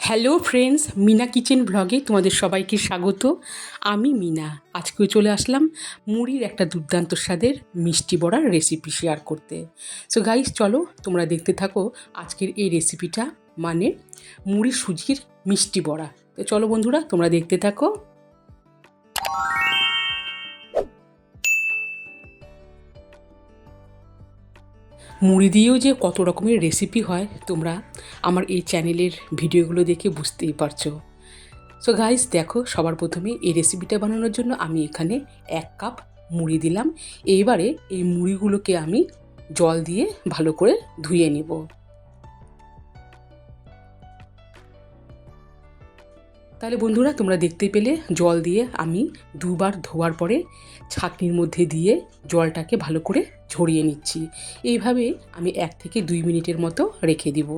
Hello friends, Mina kitchen ব্লগে তোমাদের সবাইকে স্বাগত। আমি মিনা। আজকেও চলে আসলাম মুড়ির একটা দুর্দান্ত স্বাদের মিষ্টি বড়ার রেসিপি শেয়ার করতে। সো গাইস, চলো তোমরা দেখতে থাকো আজকের এই রেসিপিটা, মানে মুড়ি সুজির মিষ্টি বড়া। তো চলো বন্ধুরা, তোমরা দেখতে থাকো। মুড়ি দিয়েও যে কত রকমের রেসিপি হয় তোমরা আমার এই চ্যানেলের ভিডিওগুলো দেখে বুঝতেই পারছো। সো গাইস, দেখো, সবার প্রথমে এই রেসিপিটা বানানোর জন্য আমি এখানে 1 কাপ মুড়ি দিলাম। এইবারে এই মুড়িগুলোকে আমি জল দিয়ে ভালো করে ধুয়ে নেব। তাহলে বন্ধুরা, তোমরা দেখতে পেলে জল দিয়ে আমি দুবার ধোয়ার পরে ছাঁকনির মধ্যে দিয়ে জলটাকে ভালো করে ঝরিয়ে নিচ্ছি। এইভাবে আমি 1 থেকে 2 মিনিটের মতো রেখে দিব।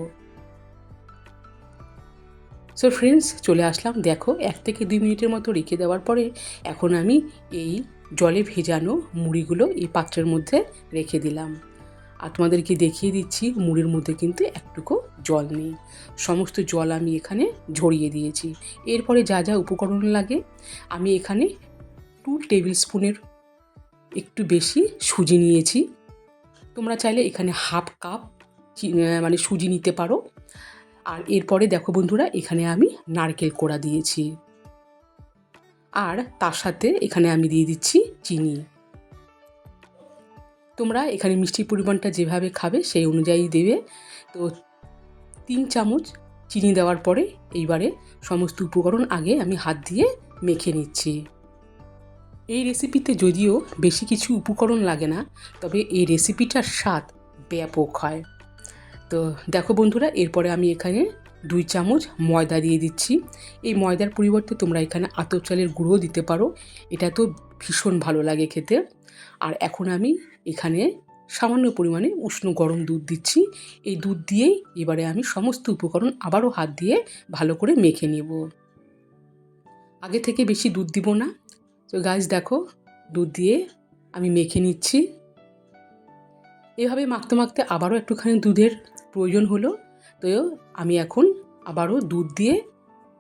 সো ফ্রেন্ডস, চলে আসলাম। দেখো, 1 থেকে 2 মিনিটের মতো রেখে দেওয়ার পরে এখন আমি এই জলে ভেজানো মুড়িগুলো এই পাত্রের মধ্যে রেখে দিলাম। আর তোমাদেরকে দেখিয়ে দিচ্ছি, মুড়ির মধ্যে কিন্তু একটুকু জল নেই, সমস্ত জল আমি এখানে ঝরিয়ে দিয়েছি। এরপরে যা যা উপকরণ লাগে, আমি এখানে 2 টেবিল স্পুনের একটু বেশি সুজি নিয়েছি। তোমরা চাইলে এখানে হাফ কাপ মানে সুজি নিতে পারো। আর এরপরে দেখো বন্ধুরা, এখানে আমি নারকেল কোড়া দিয়েছি, আর তার সাথে এখানে আমি দিয়ে দিচ্ছি চিনি। তোমরা এখানে মিষ্টির পরিমাণটা যেভাবে খাবে সেই অনুযায়ী দেবে। তো 3 চামচ চিনি দেওয়ার পরে এইবারে সমস্ত উপকরণ আগে আমি হাত দিয়ে মেখে নিচ্ছি। এই রেসিপিতে যদিও বেশি কিছু উপকরণ লাগে না, তবে এই রেসিপিটার স্বাদ ব্যাপক হয়। তো দেখো বন্ধুরা, এরপরে আমি এখানে 2 চামচ ময়দা দিয়ে দিচ্ছি। এই ময়দার পরিবর্তে তোমরা এখানে আতপ চালের গুঁড়োও দিতে পারো, এটা তো ভীষণ ভালো লাগে খেতে। আর এখন আমি এখানে সামান্য পরিমাণে উষ্ণ গরম দুধ দিচ্ছি। এই দুধ দিয়েই এবারে আমি সমস্ত উপকরণ আবারও হাত দিয়ে ভালো করে মেখে নেব। আগে থেকে বেশি দুধ দিব না। তো গাইস, দেখো, দুধ দিয়ে আমি মেখে নিচ্ছি। এভাবে মাখতে মাখতে আবারও একটুখানি দুধের প্রয়োজন হলো। তো আমি এখন আবারও দুধ দিয়ে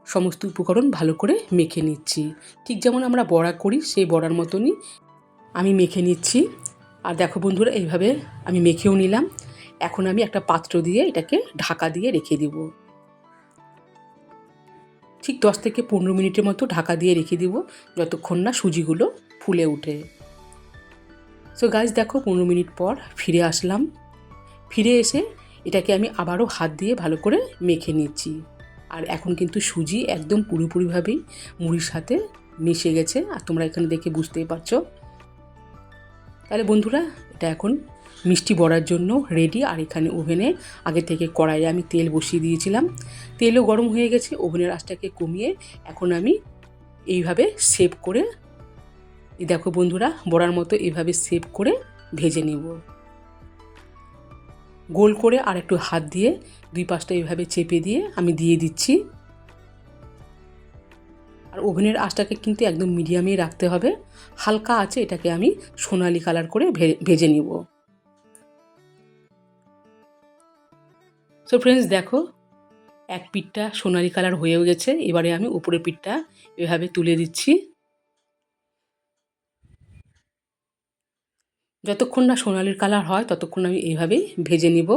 সমস্ত উপকরণ ভালো করে মেখে নিচ্ছি। ঠিক যেমন আমরা বড়া করি সেই বড়ার মতনই আমি মেখে নিচ্ছি। আর দেখো বন্ধুরা, এইভাবে আমি মেখেও নিলাম। এখন আমি একটা পাত্র দিয়ে এটাকে ঢাকা দিয়ে রেখে দিব। ঠিক 10 থেকে 15 মিনিটের মতো ঢাকা দিয়ে রেখে দিব, যতক্ষণ না সুজিগুলো ফুলে ওঠে। সো গাইস, দেখো, 15 মিনিট পর ফিরে আসলাম। ফিরে এসে এটাকে আমি আবারও হাত দিয়ে ভালো করে মেখে নিচ্ছি। আর এখন কিন্তু সুজি একদম পুরোপুরিভাবেই মুড়ির সাথে মিশে গেছে, আর তোমরা এখানে দেখে বুঝতেই পারছো। তাহলে বন্ধুরা, এটা এখন মিষ্টি বড়ার জন্য রেডি। আর এখানে ওভেনে আগে থেকে কড়াইয়ে আমি তেল বসিয়ে দিয়েছিলাম। তেলও গরম হয়ে গেছে। ওভেনের আঁচটাকে কমিয়ে এখন আমি এইভাবে শেপ করে, এই দেখো বন্ধুরা, বড়ার মতো এইভাবে শেপ করে ভেজে নেব। গোল করে আর একটু হাত দিয়ে 2 পাশটা এইভাবে চেপে দিয়ে আমি দিয়ে দিচ্ছি। আর ওভেনের আঁচটাকে কিন্তু একদম মিডিয়ামেই রাখতে হবে। হালকা আছে এটাকে আমি সোনালি কালার করে ভেজে নিব। সো ফ্রেন্ডস, দেখো, এক পিঠটা সোনালি কালার হয়েও গেছে। এবারে আমি উপরের পিঠটা এভাবে তুলে দিচ্ছি। যতক্ষণ না সোনালির কালার হয় ততক্ষণ আমি এইভাবেই ভেজে নিব।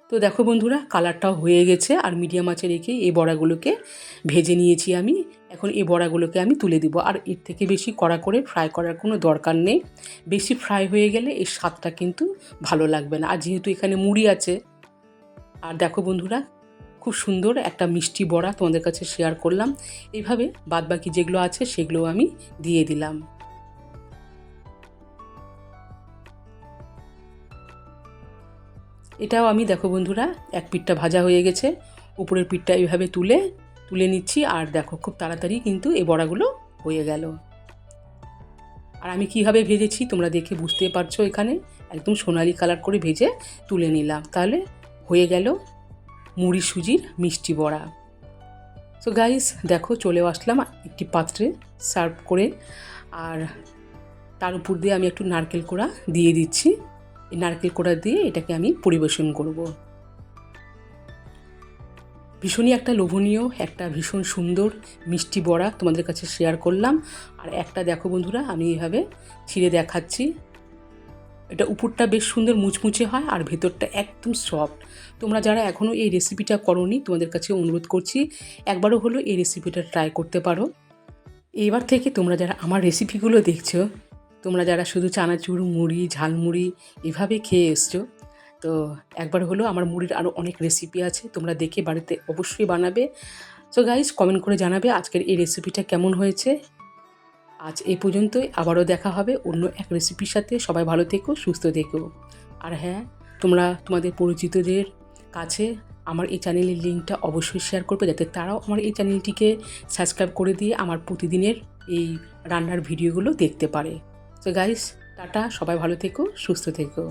তো দেখো বন্ধুরা, কালারটাও হয়ে গেছে। আর মিডিয়াম আঁচে রেখে এই বড়াগুলোকে ভেজে নিয়েছি আমি। এখন এই বড়াগুলোকে আমি তুলে দিব। আর এর থেকে বেশি কড়া করে ফ্রাই করার কোনো দরকার নেই। বেশি ফ্রাই হয়ে গেলে এই স্বাদটা কিন্তু ভালো লাগবে না। আর যেহেতু এখানে মুড়ি আছে। আর দেখো বন্ধুরা, খুব সুন্দর একটা মিষ্টি বড়া তোমাদের কাছে শেয়ার করলাম। এইভাবে বাদবাকি যেগুলো আছে সেগুলো আমি দিয়ে দিলাম। এটাও আমি, দেখো বন্ধুরা, এক পিঠটা ভাজা হয়ে গেছে। উপরের পিঠটা এইভাবে তুলে নিচ্ছি। আর দেখো, খুব তাড়াতাড়ি কিন্তু এই বড়াগুলো হয়ে গেল। আর আমি কীভাবে ভেজেছি তোমরা দেখে বুঝতে পারছো। এখানে একদম সোনালি কালার করে ভেজে তুলে নিলাম। তাহলে হয়ে গেল মুড়ি সুজির মিষ্টি বড়া। সো গাইস, দেখো, চলেও আসলাম একটি পাত্রে সার্ভ করে। আর তার উপর দিয়ে আমি একটু নারকেল কোড়া দিয়ে দিচ্ছি। এই নারকেল কোড়া দিয়ে এটাকে আমি পরিবেশন করব। ভীষণই একটা লোভনীয়, একটা ভীষণ সুন্দর মিষ্টি বড়া তোমাদের কাছে শেয়ার করলাম। আর একটা দেখো বন্ধুরা, আমি এইভাবে ছিঁড়ে দেখাচ্ছি। এটা উপরটা বেশ সুন্দর মুচমুচে হয় আর ভেতরটা একদম সফট। তোমরা যারা এখনও এই রেসিপিটা করোনি, তোমাদের কাছে অনুরোধ করছি একবারও হলো এই রেসিপিটা ট্রাই করতে পারো। এবার থেকে তোমরা যারা আমার রেসিপিগুলো দেখছো, তোমরা যারা শুধু চানাচুর, মুড়ি, ঝালমুড়ি এভাবে খেয়ে এসছো, তো একবার হলো আমার মুড়ির আরও অনেক রেসিপি আছে, তোমরা দেখে বাড়িতে অবশ্যই বানাবে। সো গাইস, কমেন্ট করে জানাবে আজকের এই রেসিপিটা কেমন হয়েছে। আজ এই পর্যন্তই, আবারও দেখা হবে অন্য এক রেসিপির সাথে। সবাই ভালো থেকো, সুস্থ থেকো। আর হ্যাঁ, তোমরা তোমাদের পরিচিতদের কাছে আমার এই চ্যানেলের লিঙ্কটা অবশ্যই শেয়ার করবে, যাতে তারাও আমার এই চ্যানেলটিকে সাবস্ক্রাইব করে দিয়ে আমার প্রতিদিনের এই রান্নার ভিডিওগুলো দেখতে পারে। তো গাইস, টাটা, সবাই ভালো থেকো, সুস্থ থেকো।